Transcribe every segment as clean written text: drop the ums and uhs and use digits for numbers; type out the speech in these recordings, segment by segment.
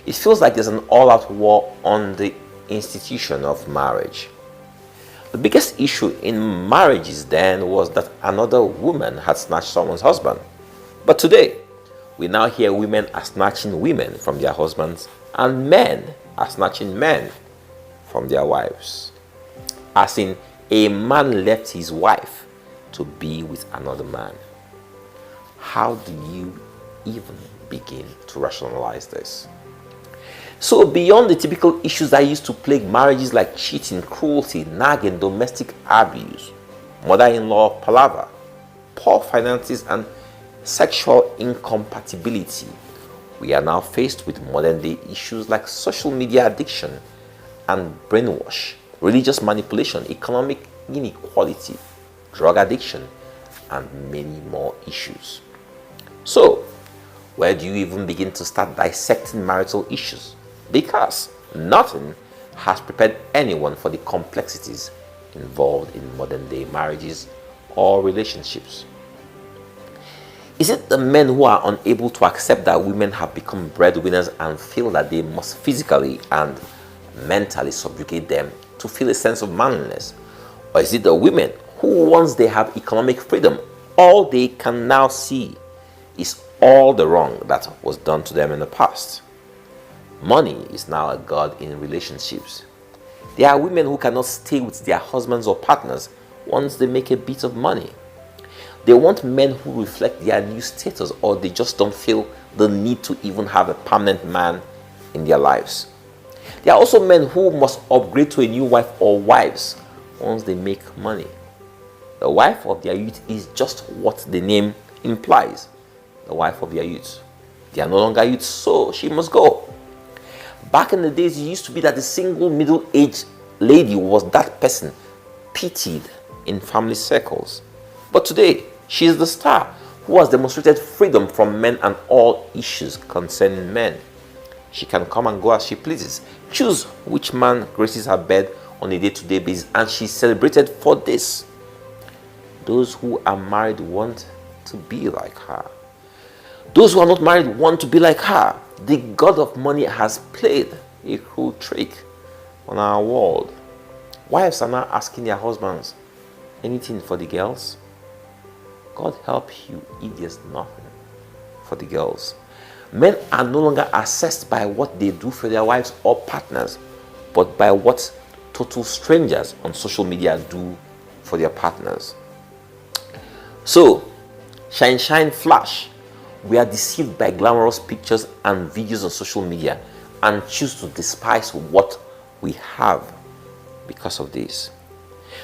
It feels like there's an all-out war on the institution of marriage. The biggest issue in marriages then was that another woman had snatched someone's husband. But today, we now hear women are snatching women from their husbands and men are snatching men from their wives. As in, a man left his wife to be with another man. How do you even begin to rationalize this? So beyond the typical issues that used to plague marriages like cheating, cruelty, nagging, domestic abuse, mother-in-law palaver, poor finances, and sexual incompatibility, we are now faced with modern-day issues like social media addiction and brainwash, religious manipulation, economic inequality, drug addiction, and many more issues. So, where do you even begin to start dissecting marital issues? Because nothing has prepared anyone for the complexities involved in modern-day marriages or relationships. Is it the men who are unable to accept that women have become breadwinners and feel that they must physically and mentally subjugate them to feel a sense of manliness? Or is it the women who, once they have economic freedom, all they can now see is all the wrong that was done to them in the past? Money is now a god in relationships. There are women who cannot stay with their husbands or partners once they make a bit of money. They want men who reflect their new status, or they just don't feel the need to even have a permanent man in their lives. There are also men who must upgrade to a new wife or wives once they make money. The wife of their youth is just what the name implies, the wife of their youth. They are no longer youth, so she must go. Back in the days, it used to be that the single middle-aged lady was that person pitied in family circles. But today, she is the star who has demonstrated freedom from men and all issues concerning men. She can come and go as she pleases, choose which man graces her bed on a day-to-day basis, and she is celebrated for this. Those who are married want to be like her. Those who are not married want to be like her. The god of money has played a cruel trick on our world. Wives are now asking their husbands, anything for the girls? God help you if there's nothing for the girls. Men are no longer assessed by what they do for their wives or partners, but by what total strangers on social media do for their partners. So, shine, shine, flash. We are deceived by glamorous pictures and videos on social media and choose to despise what we have because of this.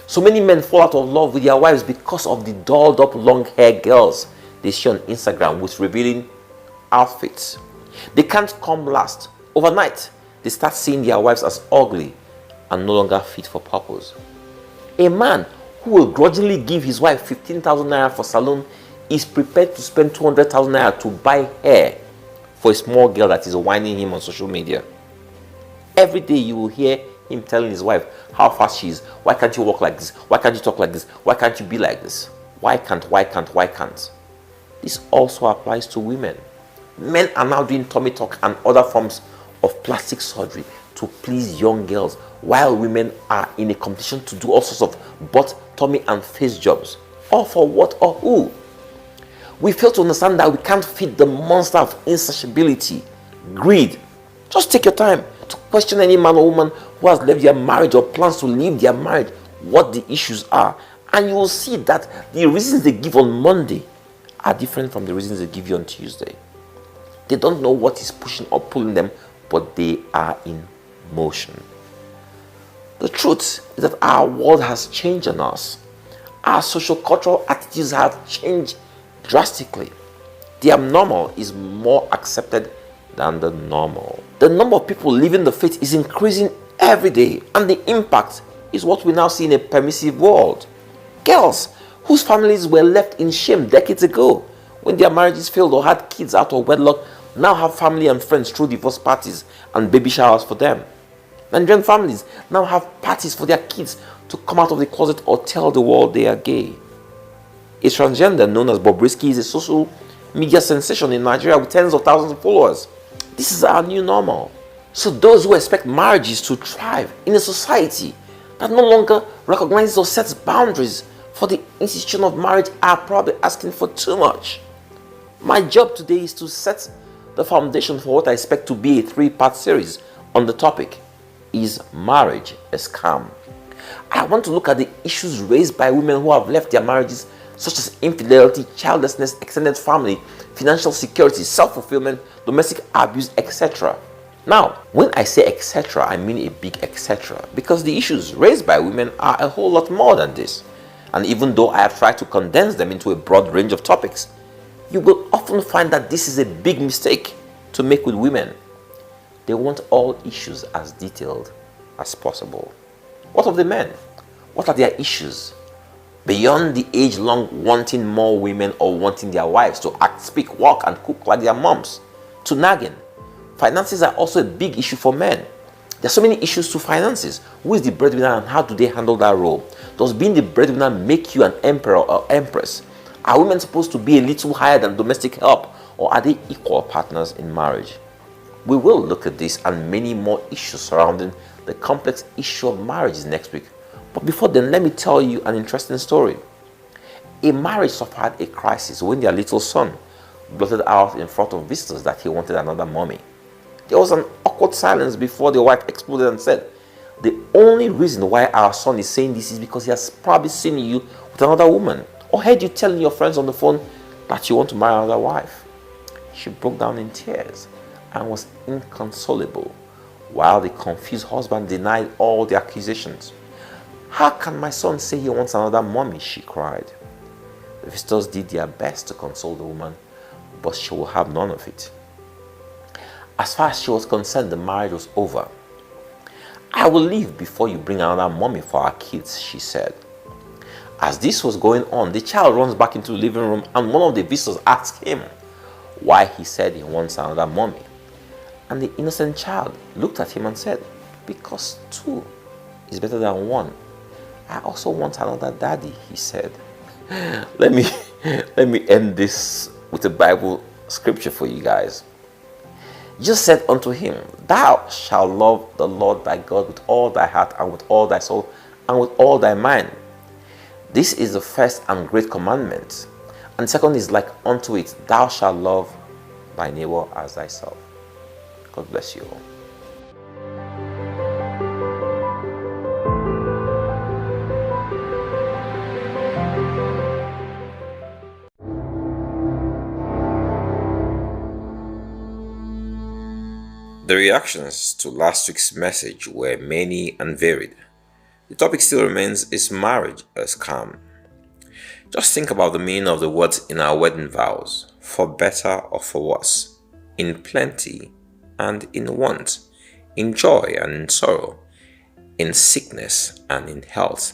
So many men fall out of love with their wives because of the dolled up long hair girls they see on Instagram with revealing outfits. They can't come last. Overnight, they start seeing their wives as ugly and no longer fit for purpose. A man who will grudgingly give his wife 15,000 naira for salon is prepared to spend 200,000 naira to buy hair for a small girl that is whining him on social media. Every day you will hear him telling his wife how fast she is. Why can't you walk like this? Why can't you talk like this? Why can't you be like this? Why can't? This also applies to women. Men are now doing tummy tuck and other forms of plastic surgery to please young girls, while women are in a competition to do all sorts of butt, tummy, and face jobs. All for what or who? We fail to understand that we can't feed the monster of insatiability, greed. Just take your time to question any man or woman who has left their marriage or plans to leave their marriage, what the issues are, and you will see that the reasons they give on Monday are different from the reasons they give you on Tuesday. They don't know what is pushing or pulling them, but they are in motion. The truth is that our world has changed on us. Our social cultural attitudes have changed drastically. The abnormal is more accepted than the normal. The number of people leaving the faith is increasing every day, and the impact is what we now see in a permissive world. Girls whose families were left in shame decades ago when their marriages failed or had kids out of wedlock now have family and friends through divorce parties and baby showers for them. Nigerian families now have parties for their kids to come out of the closet or tell the world they are gay. A transgender known as Bobrisky is a social media sensation in Nigeria with tens of thousands of followers. This is our new normal. So those who expect marriages to thrive in a society that no longer recognizes or sets boundaries for the institution of marriage are probably asking for too much. My job today is to set the foundation for what I expect to be a 3-part series on the topic, Is Marriage a Scam? I want to look at the issues raised by women who have left their marriages, such as infidelity, childlessness, extended family, financial security, self-fulfillment, domestic abuse, etc. Now, when I say etc., I mean a big etc., because the issues raised by women are a whole lot more than this. And even though I have tried to condense them into a broad range of topics, you will often find that this is a big mistake to make with women. They want all issues as detailed as possible. What of the men? What are their issues? Beyond the age-long wanting more women or wanting their wives to act, speak, walk, and cook like their moms, to nagging, finances are also a big issue for men. There are so many issues to finances. Who is the breadwinner and how do they handle that role? Does being the breadwinner make you an emperor or empress? Are women supposed to be a little higher than domestic help, or are they equal partners in marriage? We will look at this and many more issues surrounding the complex issue of marriage next week. But before then, let me tell you an interesting story. A marriage suffered a crisis when their little son blurted out in front of visitors that he wanted another mommy. There was an awkward silence before the wife exploded and said, "The only reason why our son is saying this is because he has probably seen you with another woman, or heard you telling your friends on the phone that you want to marry another wife." She broke down in tears and was inconsolable, while the confused husband denied all the accusations. "How can my son say he wants another mommy?" she cried. The visitors did their best to console the woman, but she will have none of it. As far as she was concerned, the marriage was over. "I will leave before you bring another mommy for our kids," she said. As this was going on, the child runs back into the living room and one of the visitors asks him why he said he wants another mommy. And the innocent child looked at him and said, "Because 2 is better than 1. I also want another daddy," he said. Let me end this with a Bible scripture for you guys. Jesus said unto him, "Thou shalt love the Lord thy God with all thy heart and with all thy soul and with all thy mind. This is the first and great commandment. And the second is like unto it, thou shalt love thy neighbor as thyself." God bless you all. The reactions to last week's message were many and varied. The topic still remains, is marriage a scam? Just think about the meaning of the words in our wedding vows, for better or for worse, in plenty and in want, in joy and in sorrow, in sickness and in health,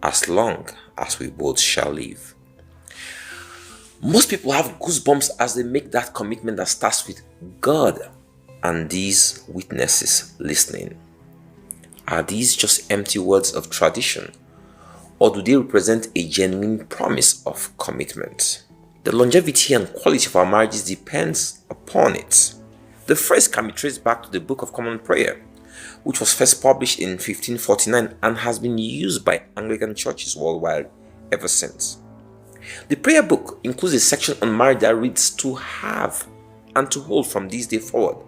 as long as we both shall live. Most people have goosebumps as they make that commitment that starts with God and these witnesses listening. Are these just empty words of tradition, or do they represent a genuine promise of commitment? The longevity and quality of our marriages depends upon it. The phrase can be traced back to the Book of Common Prayer, which was first published in 1549 and has been used by Anglican churches worldwide ever since. The prayer book includes a section on marriage that reads, "To have and to hold from this day forward,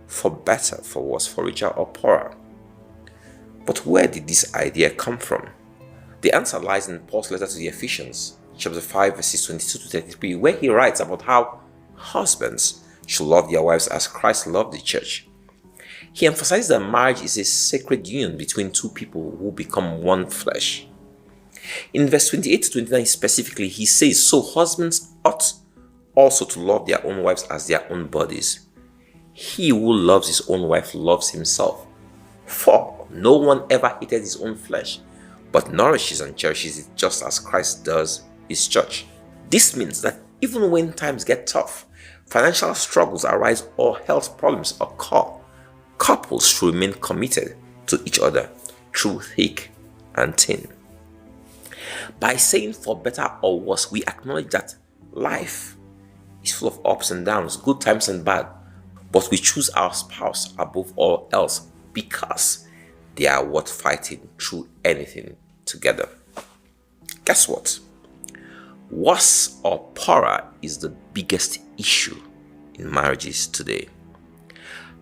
for better, for worse, for richer or poorer." But where did this idea come from? The answer lies in Paul's letter to the Ephesians, chapter 5, verses 22 to 33, where he writes about how husbands should love their wives as Christ loved the church. He emphasizes that marriage is a sacred union between two people who become one flesh. In verse 28 to 29 specifically, he says, "So husbands ought also to love their own wives as their own bodies. He who loves his own wife loves himself. For no one ever hated his own flesh, but nourishes and cherishes it just as Christ does his church." This means that even when times get tough, financial struggles arise, or health problems occur, couples should remain committed to each other through thick and thin. By saying "for better or worse," we acknowledge that life is full of ups and downs, good times and bad, but we choose our spouse above all else because they are worth fighting through anything together. Guess what? Worse or poorer is the biggest issue in marriages today.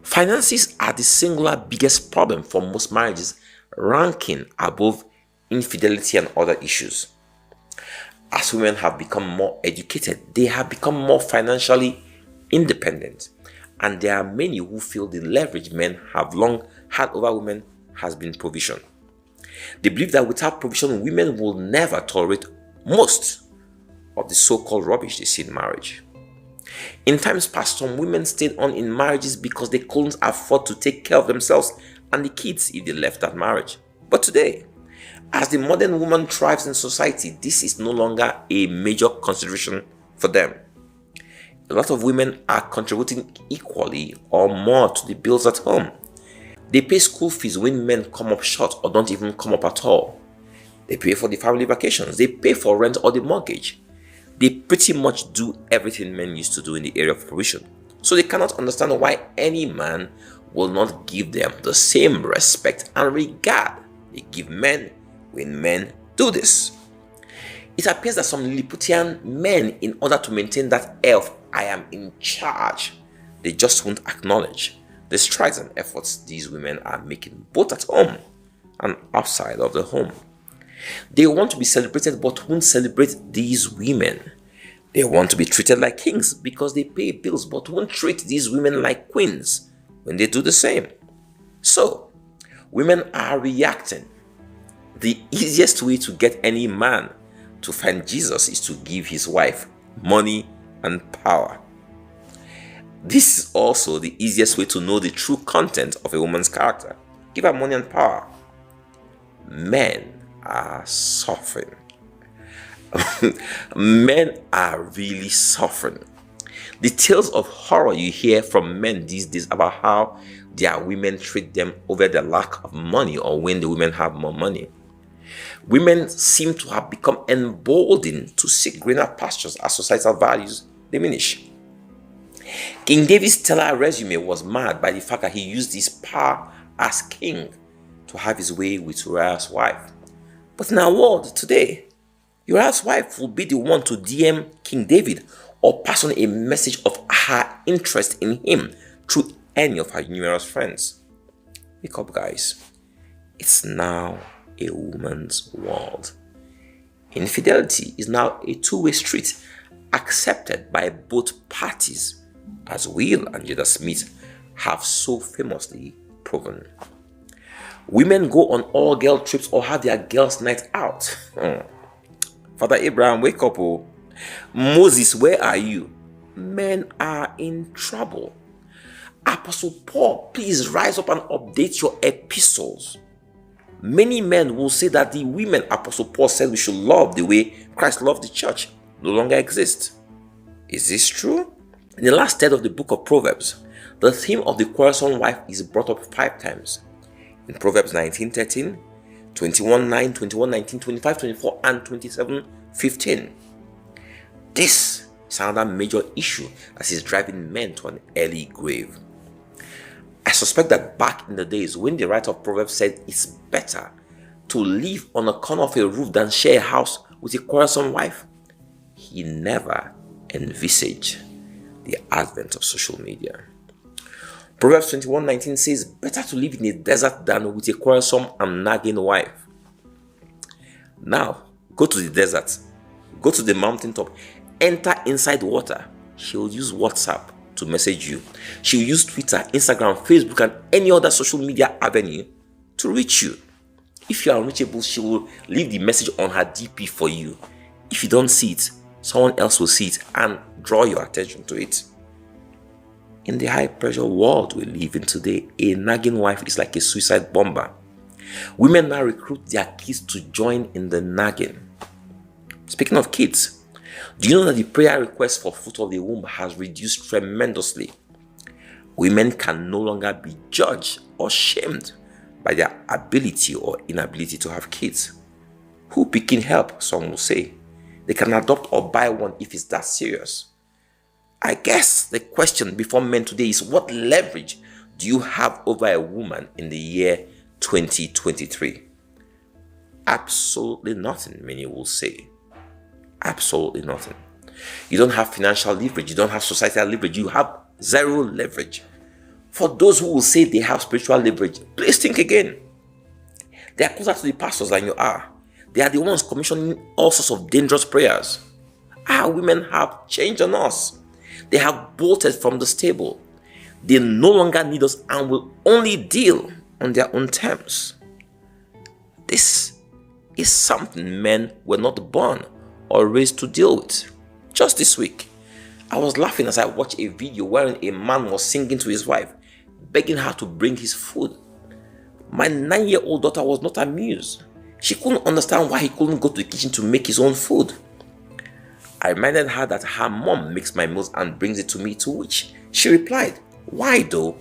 Finances are the singular biggest problem for most marriages, ranking above infidelity and other issues. As women have become more educated, they have become more financially independent, and there are many who feel the leverage men have long had over women has been provision. They believe that without provision, women will never tolerate most of the so-called rubbish they see in marriage. In times past, some women stayed on in marriages because they couldn't afford to take care of themselves and the kids if they left that marriage. But today, as the modern woman thrives in society, this is no longer a major consideration for them. A lot of women are contributing equally or more to the bills at home. They pay school fees when men come up short or don't even come up at all. They pay for the family vacations. They pay for rent or the mortgage. They pretty much do everything men used to do in the area of provision. So they cannot understand why any man will not give them the same respect and regard they give men when men do this. It appears that some Lilliputian men, in order to maintain that air of I am in charge, they just won't acknowledge the strides and efforts these women are making both at home and outside of the home. They want to be celebrated but won't celebrate these women. They want to be treated like kings because they pay bills but won't treat these women like queens when they do the same. So, women are reacting. The easiest way to get any man to find Jesus is to give his wife money and power. This is also the easiest way to know the true content of a woman's character. Give her money and power. Men are suffering. Men are really suffering. The tales of horror you hear from men these days about how their women treat them over the lack of money or when the women have more money. Women seem to have become emboldened to seek greener pastures as societal values diminish. King David's stellar resume was marred by the fact that he used his power as king to have his way with Uriah's wife. But in our world today, Uriah's wife will be the one to DM King David or pass on a message of her interest in him through any of her numerous friends. Wake up, guys. It's now a woman's world. Infidelity is now a two-way street accepted by both parties, as Will and Jada Smith have so famously proven. Women go on all-girl trips or have their girls' night out. Father Abraham, wake up, oh. Moses, where are you? Men are in trouble. Apostle Paul, please rise up and update your epistles. Many men will say that the women Apostle Paul said we should love the way Christ loved the church no longer exist. Is this true? In the last third of the book of Proverbs, the theme of the quarrelsome wife is brought up 5 times. In Proverbs 19:13, 21:9, 21:19, 25:24, and 27:15. This is another major issue that is driving men to an early grave. I suspect that back in the days when the writer of Proverbs said it's better to live on a corner of a roof than share a house with a quarrelsome wife, he never envisaged the advent of social media. Proverbs 21:19 says, better to live in a desert than with a quarrelsome and nagging wife. Now, go to the desert, go to the mountaintop, enter inside water. She'll use WhatsApp to message you. She'll use Twitter, Instagram, Facebook, and any other social media avenue to reach you. If you are unreachable, she will leave the message on her DP for you. If you don't see it, someone else will see it and draw your attention to it. In the high-pressure world we live in today, a nagging wife is like a suicide bomber. Women now recruit their kids to join in the nagging. Speaking of kids, do you know that the prayer request for fruit of the womb has reduced tremendously? Women can no longer be judged or shamed by their ability or inability to have kids. Who picking help, some will say. They can adopt or buy one if it's that serious. I guess the question before men today is, what leverage do you have over a woman in the year 2023? Absolutely nothing, many will say. Absolutely nothing. You don't have financial leverage. You don't have societal leverage. You have zero leverage. For those who will say they have spiritual leverage, please think again. They are closer to the pastors than you are. They are the ones commissioning all sorts of dangerous prayers. Our women have changed on us. They have bolted from the stable. They no longer need us and will only deal on their own terms. This is something men were not born or raised to deal with. Just this week, I was laughing as I watched a video wherein a man was singing to his wife, begging her to bring his food. My 9-year-old daughter was not amused. She couldn't understand why he couldn't go to the kitchen to make his own food. I reminded her that her mom makes my meals and brings it to me, to which she replied, "Why though?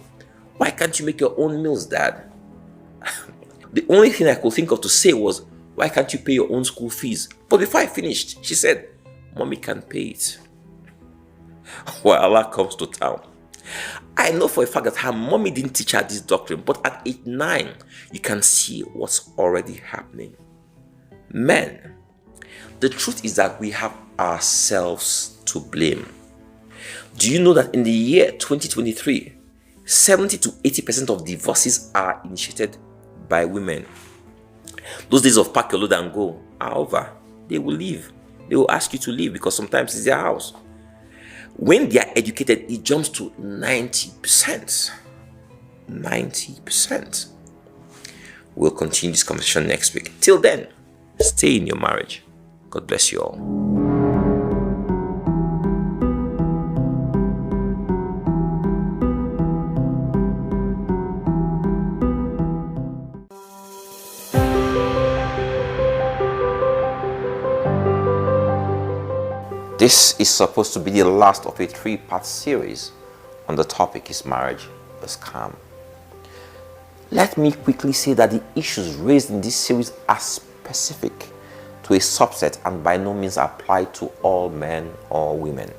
Why can't you make your own meals, Dad?" The only thing I could think of to say was, "Why can't you pay your own school fees?" But before I finished, she said, "Mommy can pay it." Well, Allah comes to town. I know for a fact that her mommy didn't teach her this doctrine, but at age 9, you can see what's already happening. Men, the truth is that we have ourselves to blame. Do you know that in the year 2023, 70 to 80% of divorces are initiated by women? Those days of pack your load and go are over. They will leave. They will ask you to leave because sometimes it's their house. When they are educated, it jumps to 90%. 90%. We'll continue this conversation next week. Till then, stay in your marriage. God bless you all. This is supposed to be the last of a 3-part series on the topic, is marriage a scam? Let me quickly say that the issues raised in this series are specific to a subset and by no means apply to all men or women.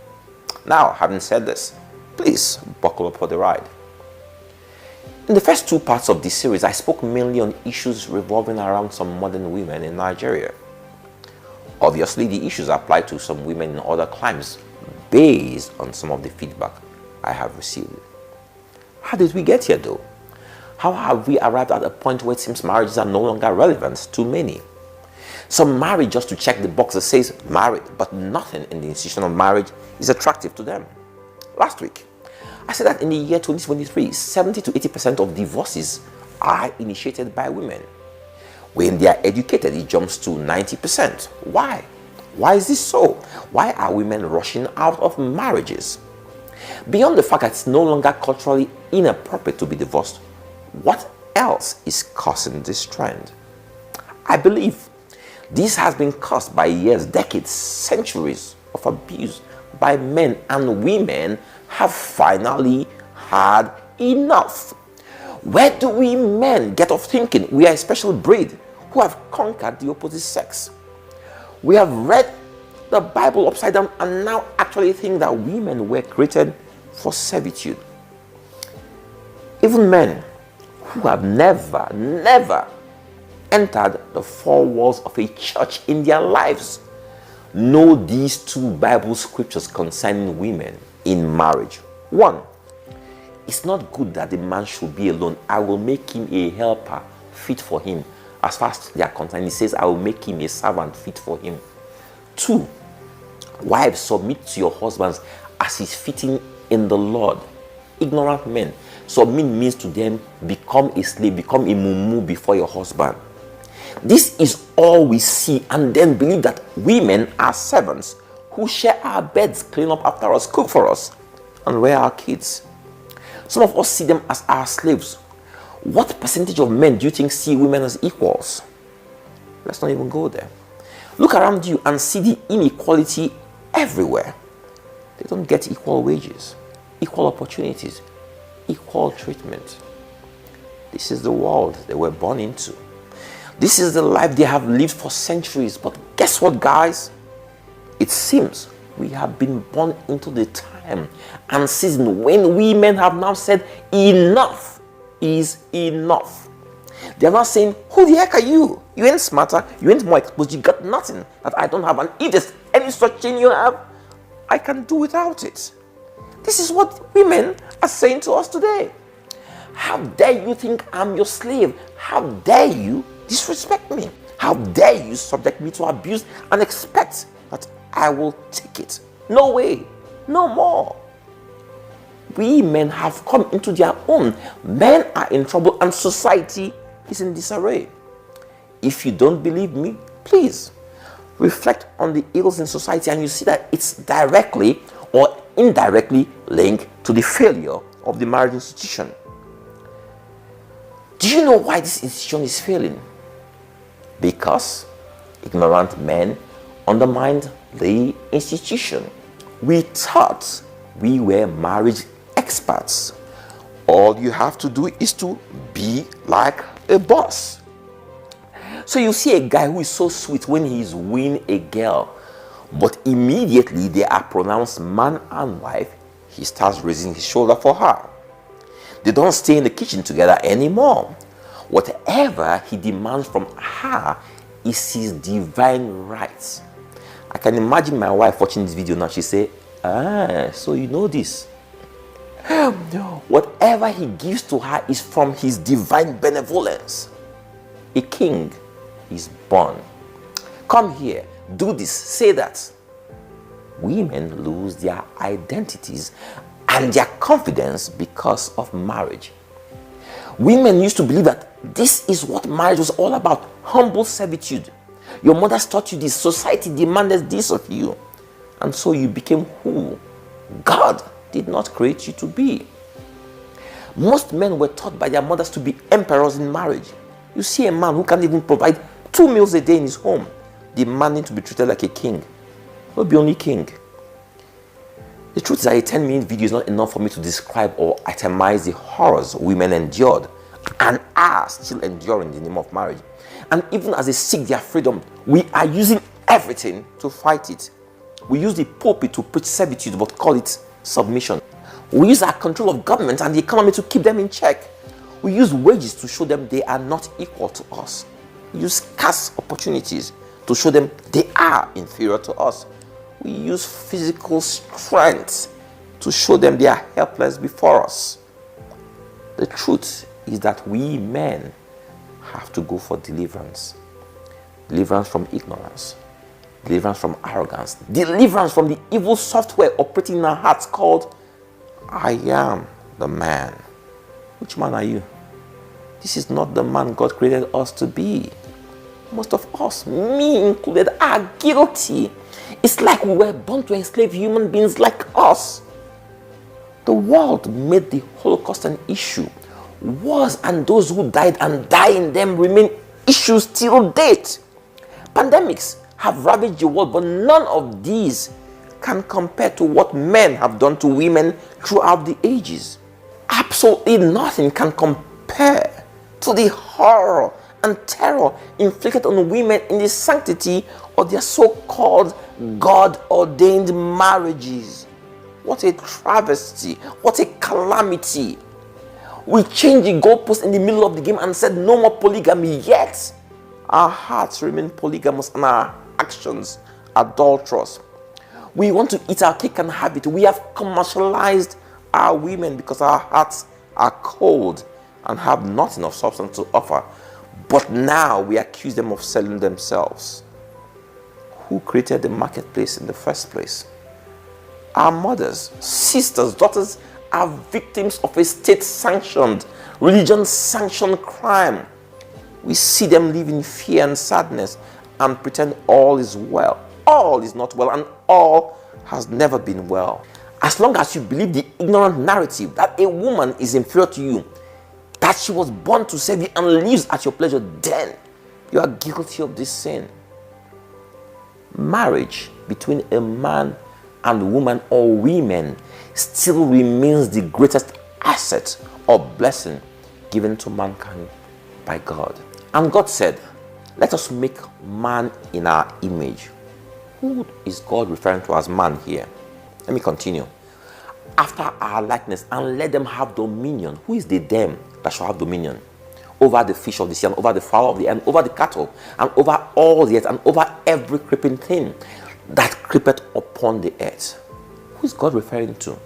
Now, having said this, please buckle up for the ride. In the first 2 parts of this series, I spoke mainly on issues revolving around some modern women in Nigeria. Obviously, the issues apply to some women in other climes based on some of the feedback I have received. How did we get here though? How have we arrived at a point where it seems marriages are no longer relevant to many? Some marry just to check the box that says married, but nothing in the institution of marriage is attractive to them. Last week, I said that in the year 2023, 70 to 80% of divorces are initiated by women. When they are educated, it jumps to 90%. Why? Why is this so? Why are women rushing out of marriages? Beyond the fact that it's no longer culturally inappropriate to be divorced, what else is causing this trend? I believe this has been caused by years, decades, centuries of abuse by men, and women have finally had enough. Where do we men get off thinking we are a special breed who have conquered the opposite sex? We have read the Bible upside down and now actually think that women were created for servitude. Even men who have never entered the 4 walls of a church in their lives know these 2 Bible scriptures concerning women in marriage. 1, it's not good that the man should be alone. I will make him a helper fit for him. As far as they are concerned, he says, I will make him a servant fit for him. 2, wives, submit to your husbands as is fitting in the Lord. Ignorant men, submit means to them become a slave, become a mumu before your husband. This is all we see, and then believe that women are servants who share our beds, clean up after us, cook for us, and rear our kids. Some of us see them as our slaves. What percentage of men do you think see women as equals? Let's not even go there. Look around you and see the inequality everywhere. They don't get equal wages, equal opportunities, equal treatment. This is the world they were born into. This is the life they have lived for centuries. But guess what, guys? It seems We have been born into the time and season when women have now said enough is enough. They're not saying, who the heck are you? You ain't smarter, you ain't more exposed, you got nothing that I don't have. And if there's any such thing you have, I can do without it. This is what women are saying to us today. How dare you think I'm your slave? How dare you disrespect me? How dare you subject me to abuse and expect that I will take it? No way, no more. Women have come into their own. Men are in trouble and society is in disarray. If you don't believe me, please reflect on the ills in society and you see that it's directly or indirectly linked to the failure of the marriage institution. Do you know why this institution is failing? Because ignorant men undermined the institution. We thought we were marriage experts. All you have to do is to be like a boss. So you see a guy who is so sweet when he is wooing a girl, but immediately they are pronounced man and wife, he starts raising his shoulder for her. They don't stay in the kitchen together anymore. Whatever he demands from her is his divine right. I can imagine my wife watching this video now. She say, so you know this. Whatever he gives to her is from his divine benevolence. A king is born. Come here, do this, say that. Women lose their identities and their confidence because of marriage. Women used to believe that this is what marriage was all about, humble servitude. Your mothers taught you this, society demanded this of you, and so you became who God did not create you to be. Most men were taught by their mothers to be emperors in marriage. You see a man who can't even provide 2 meals a day in his home, demanding to be treated like a king. Not be only king. The truth is that a 10-minute video is not enough for me to describe or itemize the horrors women endured and are still enduring in the name of marriage. And even as they seek their freedom, we are using everything to fight it. We use the pulpit to preach servitude but call it submission. We use our control of government and the economy to keep them in check. We use wages to show them they are not equal to us. We use scarce opportunities to show them they are inferior to us. We use physical strength to show them they are helpless before us. The truth is that we men have to go for deliverance. Deliverance from ignorance. Deliverance from arrogance. Deliverance from the evil software operating in our hearts called, I am the man. Which man are you? This is not the man God created us to be. Most of us, me included, are guilty. It's like we were born to enslave human beings like us. The world made the Holocaust an issue. Wars and those who died and die in them remain issues till date. Pandemics have ravaged the world, but none of these can compare to what men have done to women throughout the ages. Absolutely nothing can compare to the horror and terror inflicted on women in the sanctity of their so-called God-ordained marriages. What a travesty, what a calamity. We changed the goalpost in the middle of the game and said no more polygamy, yet our hearts remain polygamous and our actions adulterous. We want to eat our cake and have it. We have commercialized our women because our hearts are cold and have nothing of substance to offer. But now we accuse them of selling themselves. Who created the marketplace in the first place? Our mothers, sisters, daughters are victims of a state-sanctioned, religion-sanctioned crime. We see them live in fear and sadness and pretend all is well. All is not well and all has never been well. As long as you believe the ignorant narrative that a woman is inferior to you, that she was born to serve you and lives at your pleasure, then you are guilty of this sin. Marriage between a man and woman or women still remains the greatest asset or blessing given to mankind by God. And God said, let us make man in our image. Who is God referring to as man here? Let me continue. After our likeness, and let them have dominion. Who is the them that shall have dominion? Over the fish of the sea, and over the fowl of the air, and over the cattle, and over all the earth, and over every creeping thing that creepeth upon the earth. Who is God referring to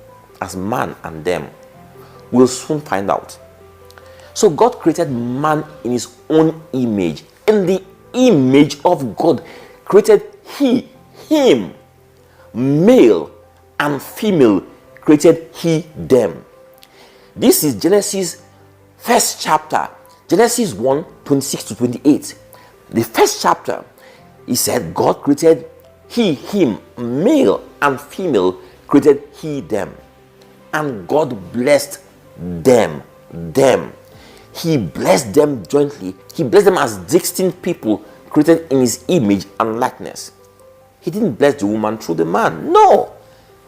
as man and them? We'll soon find out. So God created man in his own image. In the image of God created he, him. Male and female created he, them. This is Genesis first chapter. Genesis 1, 26 to 28. The first chapter, he said God created he, him, male and female created he, them. And God blessed them. He blessed them jointly. He blessed them as distinct people created in his image and likeness. He didn't bless the woman through the man. No.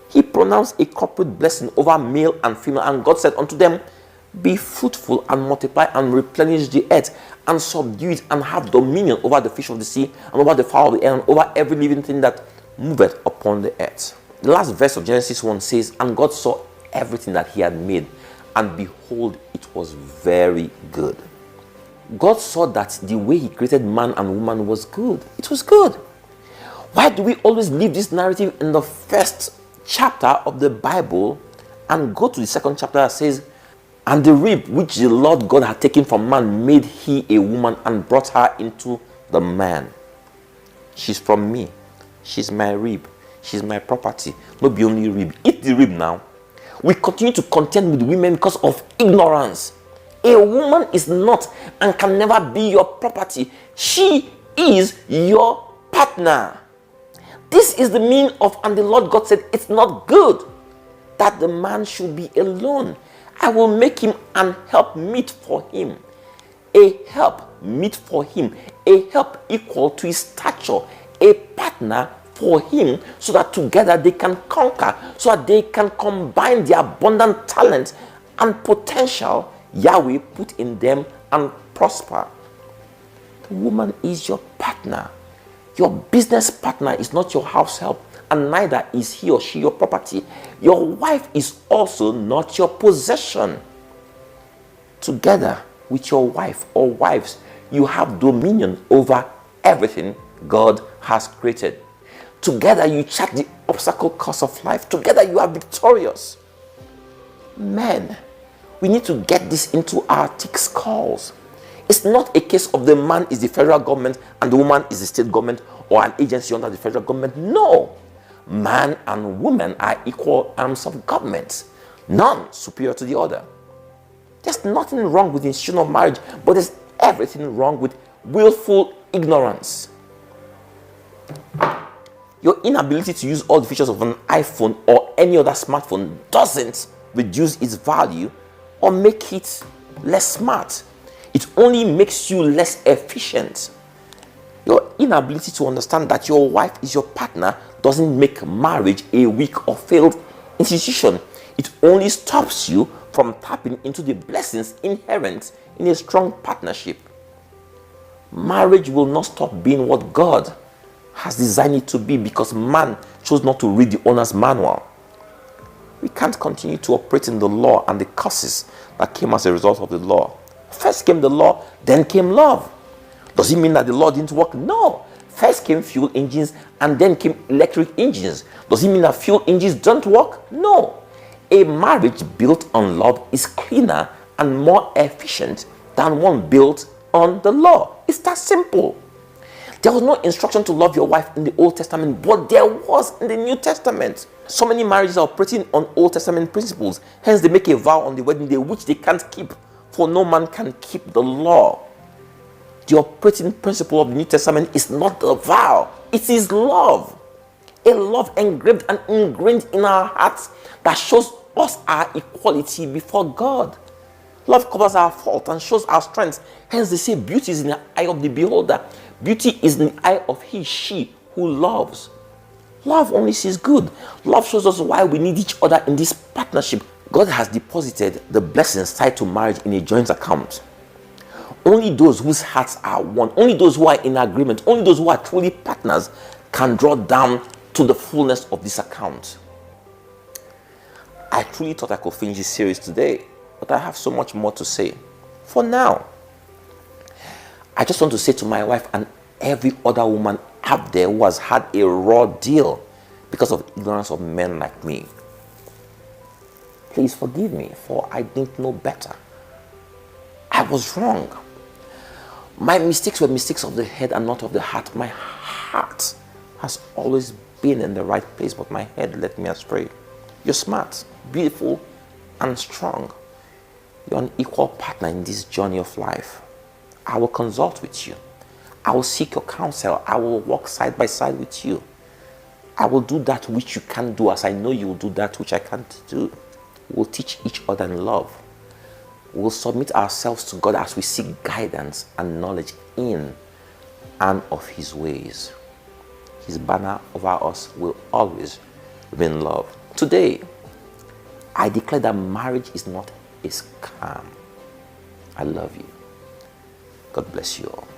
He pronounced a corporate blessing over male and female. And God said unto them, be fruitful and multiply and replenish the earth and subdue it and have dominion over the fish of the sea and over the fowl of the air and over every living thing that moveth upon the earth. The last verse of Genesis 1 says, and God saw everything that he had made, and behold, it was very good. God saw that the way he created man and woman was good. It was good. Why do we always leave this narrative in the first chapter of the Bible and go to the second chapter that says, and the rib which the Lord God had taken from man made he a woman and brought her into the man. She's from me. She's my rib. She's my property. Not be only rib. Eat the rib now. We continue to contend with women because of ignorance. A woman is not and can never be your property. She is your partner. This is the meaning of, and the Lord God said, it's not good that the man should be alone. I will make him an help meet for him. A help meet for him. A help equal to his stature. A partner for him, so that together they can conquer, so that they can combine the abundant talent and potential Yahweh put in them and prosper. The woman is your partner. Your business partner is not your house help, and neither is he or she your property. Your wife is also not your possession. Together with your wife or wives, you have dominion over everything God has created. Together you chart the obstacle course of life. Together you are victorious. Men, we need to get this into our thick skulls. It's not a case of the man is the federal government and the woman is the state government or an agency under the federal government. No. Man and woman are equal arms of government. None superior to the other. There's nothing wrong with the institution of marriage, but there's everything wrong with willful ignorance. Your inability to use all the features of an iPhone or any other smartphone doesn't reduce its value or make it less smart. It only makes you less efficient. Your inability to understand that your wife is your partner doesn't make marriage a weak or failed institution. It only stops you from tapping into the blessings inherent in a strong partnership. Marriage will not stop being what God has designed it to be because man chose not to read the owner's manual. We can't continue to operate in the law and the curses that came as a result of the law. First came the law, then came love. Does it mean that the law didn't work? No. First came fuel engines and then came electric engines. Does it mean that fuel engines don't work? No. A marriage built on love is cleaner and more efficient than one built on the law. It's that simple. There was no instruction to love your wife in the Old Testament, but there was in the New Testament. So many marriages are operating on Old Testament principles. Hence, they make a vow on the wedding day which they can't keep, for no man can keep the law. The operating principle of the New Testament is not the vow, it is love. A love engraved and ingrained in our hearts that shows us our equality before God. Love covers our fault and shows our strength. Hence, they say beauty is in the eye of the beholder. Beauty is in the eye of he, she who loves. Love only sees good. Love shows us why we need each other in this partnership. God has deposited the blessings tied to marriage in a joint account. Only those whose hearts are one, only those who are in agreement, only those who are truly partners can draw down to the fullness of this account. I truly thought I could finish this series today, but I have so much more to say. For now, I just want to say to my wife and every other woman out there who has had a raw deal because of ignorance of men like me, please forgive me, for I didn't know better. I was wrong. My mistakes were mistakes of the head and not of the heart. My heart has always been in the right place, but my head led me astray. You're smart, beautiful, and strong. You're an equal partner in this journey of life. I will consult with you. I will seek your counsel. I will walk side by side with you. I will do that which you can't do, as I know you will do that which I can't do. We'll teach each other in love. We'll submit ourselves to God as we seek guidance and knowledge in and of His ways. His banner over us will always remain love. Today, I declare that marriage is not a scam. I love you. God bless you all.